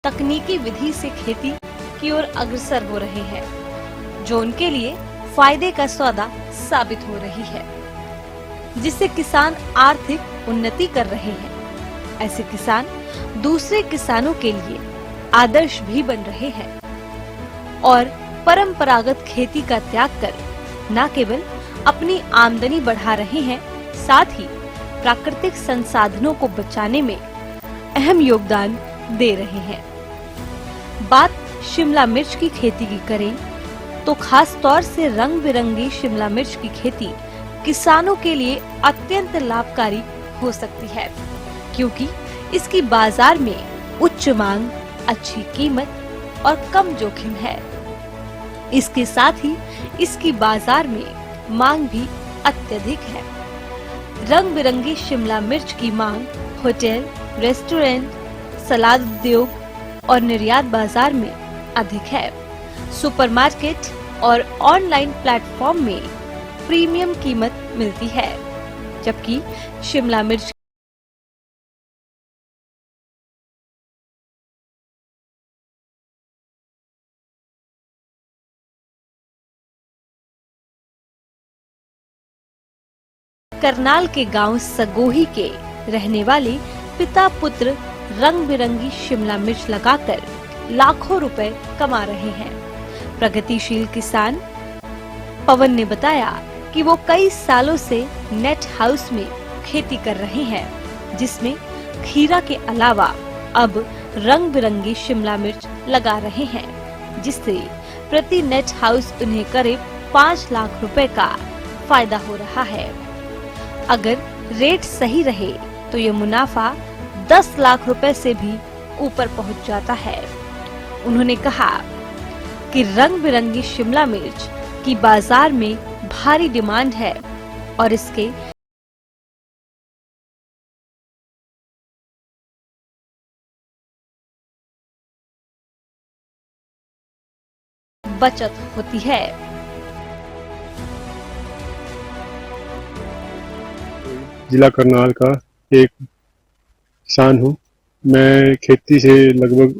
तकनीकी विधि से खेती की ओर अग्रसर हो रहे हैं, जो उनके लिए फायदे का सौदा साबित हो रही है, जिससे किसान आर्थिक उन्नति कर रहे हैं। ऐसे किसान दूसरे किसानों के लिए आदर्श भी बन रहे हैं और परंपरागत खेती का त्याग कर न केवल अपनी आमदनी बढ़ा रहे हैं, साथ ही प्राकृतिक संसाधनों को बचाने में अहम योगदान दे रहे हैं। बात शिमला मिर्च की खेती की करें तो खास तौर से रंग बिरंगी शिमला मिर्च की खेती किसानों के लिए अत्यंत लाभकारी हो सकती है, क्योंकि इसकी बाजार में उच्च मांग, अच्छी कीमत और कम जोखिम है। इसके साथ ही इसकी बाजार में मांग भी अत्यधिक है। रंग बिरंगी शिमला मिर्च की मांग होटल, रेस्टोरेंट, सलाद उद्योग और निर्यात बाजार में अधिक है। सुपरमार्केट और ऑनलाइन प्लेटफॉर्म में प्रीमियम कीमत मिलती है, जबकि शिमला मिर्च करनाल के गांव सगोही के रहने वाले पिता पुत्र रंग बिरंगी शिमला मिर्च लगाकर लाखों रुपए कमा रहे हैं। प्रगतिशील किसान पवन ने बताया कि वो कई सालों से नेट हाउस में खेती कर रहे हैं, जिसमें खीरा के अलावा अब रंग बिरंगी शिमला मिर्च लगा रहे हैं, जिससे प्रति नेट हाउस उन्हें करीब 5 लाख रुपए का फायदा हो रहा है। अगर रेट सही रहे तो ये मुनाफा 10 लाख रुपए से भी ऊपर पहुंच जाता है। उन्होंने कहा कि रंग बिरंगी शिमला मिर्च की बाजार में भारी डिमांड है और इसके बचत होती है। जिला करनाल का एक किसान हूँ। मैं खेती से लगभग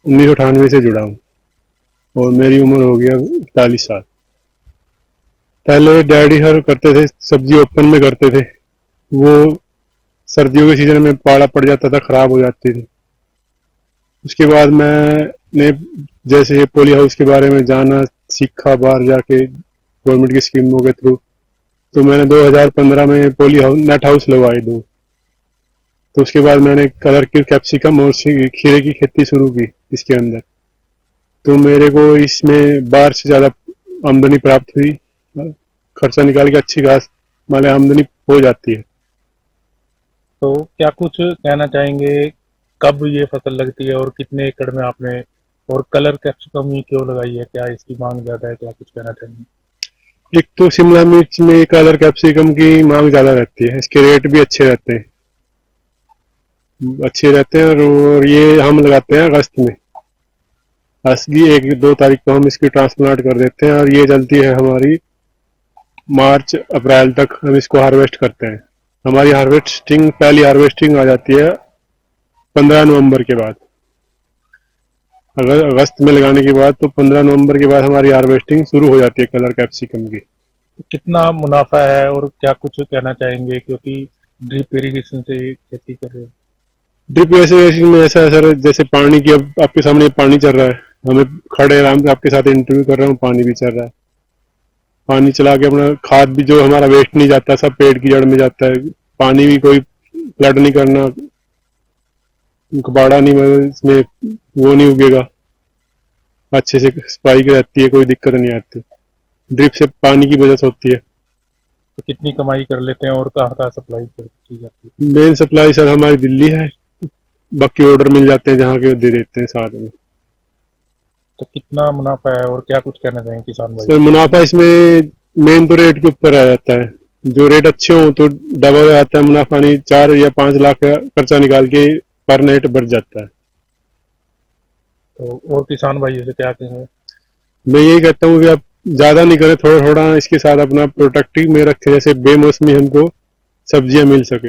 1998 से जुड़ा हूँ और मेरी उम्र हो गया 40 साल। पहले डैडी हर करते थे, सब्जी ओपन में करते थे। वो सर्दियों के सीजन में पाला पड़ जाता था, खराब हो जाती थी। उसके बाद मैंने जैसे पॉली हाउस के बारे में जाना सीखा, बाहर जाके गवर्नमेंट की स्कीमों के थ्रू, तो मैंने 2015 में पॉली हाउस नेट हाउस लगवाए 2। तो उसके बाद मैंने कलर की कैप्सिकम और खीरे की खेती शुरू की इसके अंदर। तो मेरे को इसमें बाहर से ज़्यादा आमदनी प्राप्त हुई। खर्चा निकाल के अच्छी खास माले आमदनी हो जाती है। तो क्या कुछ कहना चाहेंगे, कब ये फसल लगती है और कितने एकड़ में आपने, और कलर कैप्सिकम ही क्यों लगाई है, क्या इसकी मांग ज़्यादा है, क्या कुछ कहना चाहेंगे? एक तो शिमला मिर्च में कलर कैप्सिकम की मांग ज़्यादा रहती है, इसके रेट भी अच्छे रहते हैं और ये हम लगाते हैं अगस्त में। असली 1-2 तारीख को हम इसकी ट्रांसप्लांट कर देते हैं और ये चलती है हमारी मार्च अप्रैल तक। हम इसको हार्वेस्ट करते हैं। हमारी हार्वेस्टिंग, पहली हार्वेस्टिंग आ जाती है 15 नवंबर के बाद। अगर अगस्त में लगाने के बाद तो 15 नवंबर के बाद हमारी हार्वेस्टिंग शुरू हो जाती है कलर कैप्सिकम की। कितना मुनाफा है और क्या कुछ कहना चाहेंगे, क्योंकि ड्रिप इरिगेशन से खेती कर रहे हैं? ड्रिप इरिगेशन में ऐसा है सर, जैसे पानी की, अब आपके सामने पानी चल रहा है, हमें खड़े आराम से आपके साथ इंटरव्यू कर रहा हूँ, पानी भी चल रहा है। पानी चला के अपना खाद भी जो हमारा वेस्ट नहीं जाता, सब पेड़ की जड़ में जाता है। पानी भी कोई फ्लड नहीं करना, कबाड़ा नहीं, इसमें वो नहीं उगेगा, अच्छे से सफाई रहती है, कोई दिक्कत नहीं आती। ड्रिप से पानी की बचत होती है। तो कितनी कमाई कर लेते हैं और कहाँ कहाँ सप्लाई की जाती है? मेन सप्लाई सर हमारी दिल्ली है, बाकी ऑर्डर मिल जाते हैं जहाँ के दे देते हैं साथ में। तो कितना मुनाफा है और क्या कुछ कहना चाहेंगे किसान भाई? सर मुनाफा इसमें मेन तो रेट के ऊपर आ जाता है। जो रेट अच्छे हो तो डबल आता है मुनाफा, नहीं 4 या 5 लाख का खर्चा निकाल के पर नेट बढ़ जाता है। तो और किसान भाई से क्या कहेंगे? मैं यही कहता हूँ कि आप ज्यादा नहीं करें, थोड़ा थोड़ा इसके साथ अपना प्रोडक्टिव में रखें, जैसे बेमौसमी हमको सब्जियां मिल सके,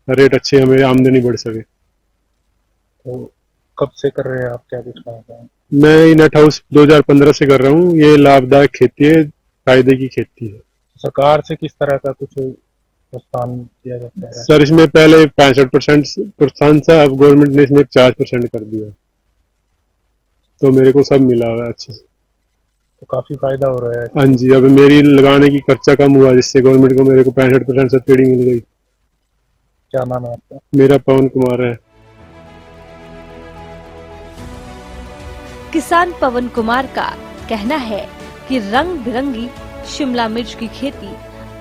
रेट अच्छे, हमें आमदनी बढ़ सके। तो कब से कर रहे हैं आप, क्या कुछ कहना चाहेंगे? मैं ये नेट हाउस 2015 से कर रहा हूँ। ये लाभदायक खेती है, फायदे की खेती है। सरकार से किस तरह का कुछ प्रोत्साहन दिया जाता है? सर इसमें पहले 65% प्रोत्साहन था, अब गवर्नमेंट ने इसमें 50% कर दिया, तो मेरे को सब मिला हुआ है अच्छे से। तो काफी फायदा हो रहा है। हाँ जी, अब मेरी लगाने की खर्चा कम हुआ, जिससे गवर्नमेंट को मेरे को 65% सब्सिडी मिल गई। क्या नाम है आपका? मेरा पवन कुमार है। किसान पवन कुमार का कहना है कि रंग बिरंगी शिमला मिर्च की खेती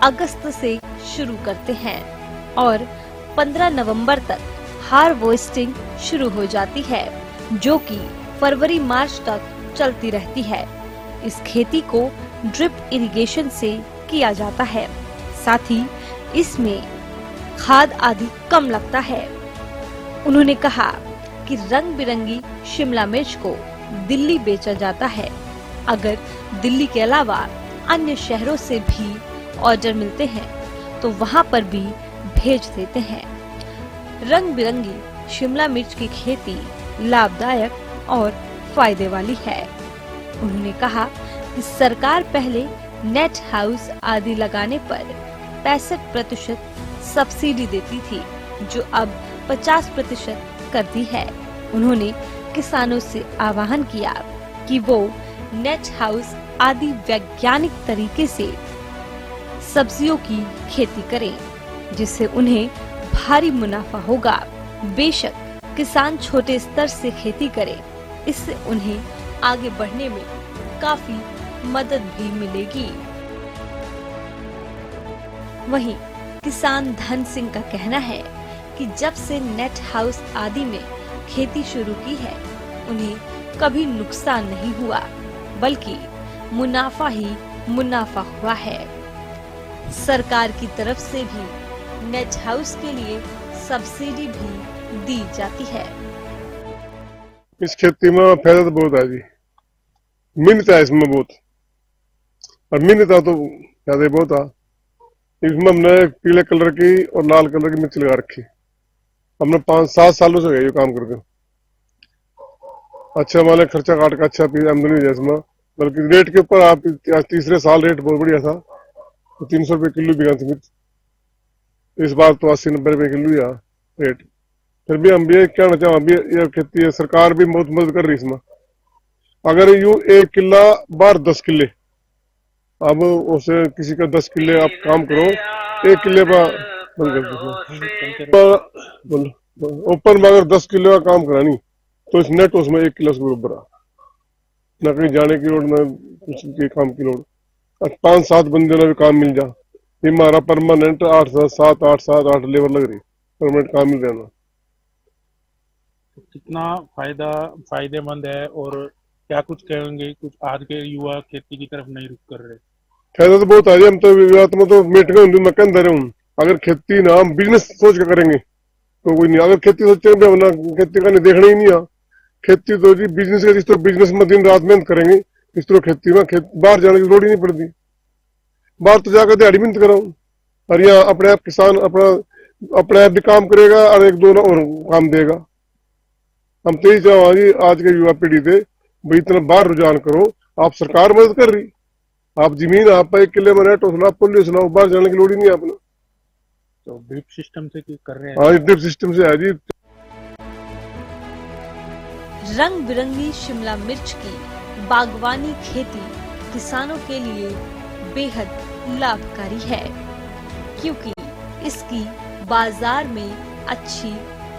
अगस्त से शुरू करते हैं और 15 नवंबर तक हार्वेस्टिंग शुरू हो जाती है, जो कि फरवरी मार्च तक चलती रहती है। इस खेती को ड्रिप इरिगेशन से किया जाता है, साथ ही इसमें खाद आदि कम लगता है। उन्होंने कहा कि रंग बिरंगी शिमला मिर्च को दिल्ली बेचा जाता है। अगर दिल्ली के अलावा अन्य शहरों से भी ऑर्डर मिलते हैं तो वहां पर भी भेज देते हैं। रंग बिरंगी शिमला मिर्च की खेती लाभदायक और फायदे वाली है। उन्होंने कहा कि सरकार पहले नेट हाउस आदि लगाने पर 65% सब्सिडी देती थी, जो अब 50% कर दी है। उन्होंने किसानों से आह्वान किया कि वो नेट हाउस आदि वैज्ञानिक तरीके से सब्जियों की खेती करें, जिससे उन्हें भारी मुनाफा होगा। बेशक किसान छोटे स्तर से खेती करें, इससे उन्हें आगे बढ़ने में काफी मदद भी मिलेगी। वहीं किसान धन सिंह का कहना है कि जब से नेट हाउस आदि में खेती शुरू की है, उन्हें कभी नुकसान नहीं हुआ, बल्कि मुनाफा ही मुनाफा हुआ है। सरकार की तरफ से भी नेट हाउस के लिए सब्सिडी भी दी जाती है। इस खेती में फायदा तो बहुत है जी, मेहनत है इसमें बहुत, और मेहनत है तो फायदा बहुत है। इसमें हमने पीले कलर की और लाल कलर की मिर्च लगा रखी, हमने 5-7 सालों से ये काम करके अच्छा हमारे खर्चा काट का अच्छा आमदनी है इसमें। बल्कि रेट के ऊपर आप तीसरे साल रेट बहुत बढ़िया था, तो 300 रुपये किलो बिका थी मिर्च। इस बार तो 80-90 रुपये किलो या रेट। फिर भी हम भी कहना चाहें, अभी ये खेती है, सरकार भी बहुत मदद कर रही इसमें। अगर यू 1 किला बाहर 10 किले, अब उसे किसी का 10 किले आप काम करो, 1 किले पर बंद कर दो। ओपन में अगर 10 किलो का काम करानी तो इस नेट उसमें 1 किलो से बराबर है, न कहीं जाने की लोड़, न कुछ के काम की लोड़। 5-7 बंदे ने भी काम मिल जा, ये हमारा परमानेंट 8-7 लेबर लग रही, परमानेंट काम मिल जाना। कितना फायदेमंद है, और क्या कुछ कहेंगे, कुछ आज के युवा खेती की तरफ नहीं रुख कर रहे? फायदा तो बहुत आ रही है। हम तो विवाद में तो मीटिंग होंगी, मैं कह रहा हूँ, अगर खेती ना हम बिजनेस सोच के करेंगे तो कोई नहीं। अगर खेती सोचेंगे ना, खेती का नहीं देखना ही नहीं है। खेती तो जी बिजनेस है, जिस तरह बिजनेस में दिन रात मेहनत करेंगे, इस तरह खेती में बाहर जाने की जरूरत ही नहीं पड़ती। बाहर तो जाकर दिहाड़ी मेहनत कराऊं, और यहाँ अपने आप किसान अपने आप भी काम करेगा और 1-2 और काम देगा। हम तो यही चाहेंगे आज के युवा पीढ़ी से, भाई इतना बाहर रुझान करो। आप सरकार मदद कर रही, आप जमीन आप 1 किले में नेट सुना, पुल्ली सुनाओ, बाहर जाने की लोड़ ही नहीं है अपना। तो ड्रिप सिस्टम से कर रहे हैं? हाँ, ड्रिप सिस्टम से है जी। रंग बिरंगी शिमला मिर्च की बागवानी खेती किसानों के लिए बेहद लाभकारी है, क्योंकि इसकी बाजार में अच्छी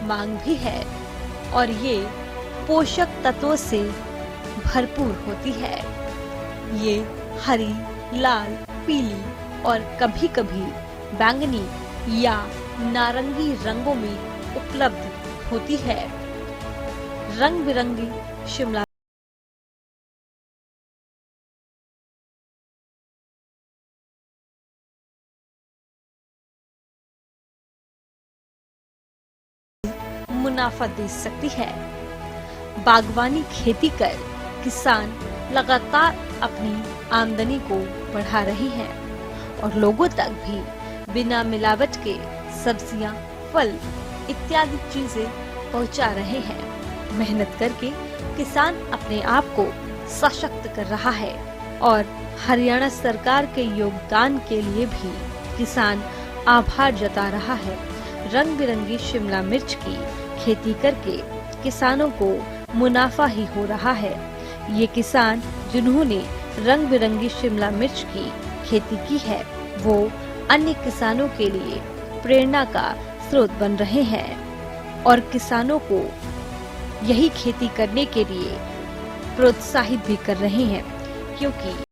मांग भी है और ये पोषक तत्वों से भरपूर होती है। ये हरी, लाल, पीली और कभी-कभी बैंगनी या नारंगी रंगों में उपलब्ध होती है। रंग बिरंगी शिमला मुनाफा दे सकती है। बागवानी खेती कर किसान लगातार अपनी आमदनी को बढ़ा रहे हैं और लोगों तक भी बिना मिलावट के सब्जियां, फल इत्यादि चीजें पहुंचा रहे हैं। मेहनत करके किसान अपने आप को सशक्त कर रहा है और हरियाणा सरकार के योगदान के लिए भी किसान आभार जता रहा है। रंग बिरंगी शिमला मिर्च की खेती करके किसानों को मुनाफा ही हो रहा है। ये किसान जिन्होंने रंग बिरंगी शिमला मिर्च की खेती की है, वो अन्य किसानों के लिए प्रेरणा का स्रोत बन रहे हैं और किसानों को यही खेती करने के लिए प्रोत्साहित भी कर रहे हैं, क्योंकि